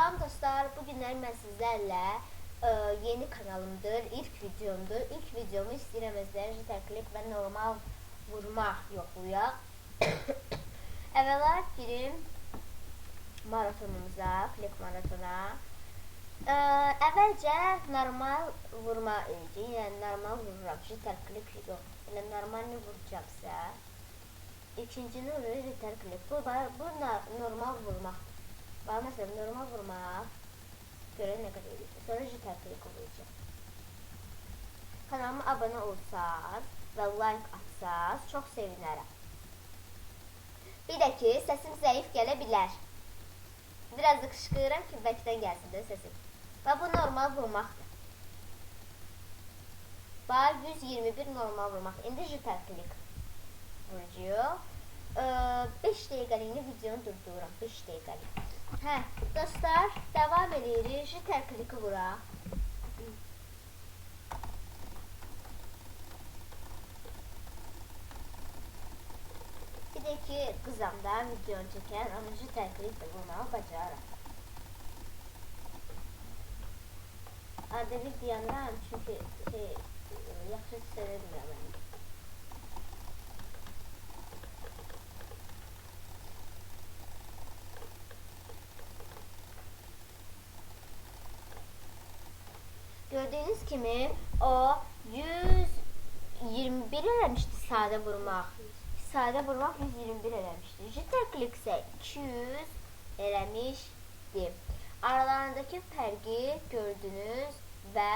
Salam dostlar, bugünler mən sizlərlə yeni kanalımdır, ilk videomdur. İlk videomu istəyirəm özləri klik və normal vurmaq yoxlayaq. Əvvəla girim maratonumuza, klik maratona. Əvvəlcə normal vurma idi, yəni normal vururam, klik yox. Elə normal vuracaqsa, ikincini vurur, klik. Bu normal vurmaq. Mesela normal vurmaq görə nə qədər edir. Sonra klik olacaq. Kanalıma abunə olsaq və like atsaq çox sevinərəm. Bir də ki, səsim zəif gələ bilər. Biraz da qışqırıram ki, bəkdən gəlsin də səsim. Və bu normal vurmaqdır. Bax, 121 normal vurmaq. İndi klik vurucuq. 5 dəqiqəliyini videonu durdururam. 5 dəqiqəlik. Dostlar, devam edirik. Kliki vuraq. Bir də ki, qızam da videonu çəkən, amma klik də vurmağı bacarıram. Arada bir dayanıram, çünki yaxşı sevirmirəm mən. Gördüğünüz kimi o 121 eləmişdi sadə vurmaq. Sadə vurmaq 121 eləmişdi. Klik isə 200 eləmişdi. Aralarındakı fərqi gördünüz və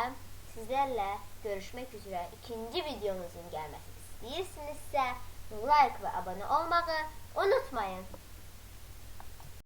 sizlərlə görüşmək üzrə ikinci videomuzun gəlməsini istəyirsinizsə like və abunə olmağı unutmayın.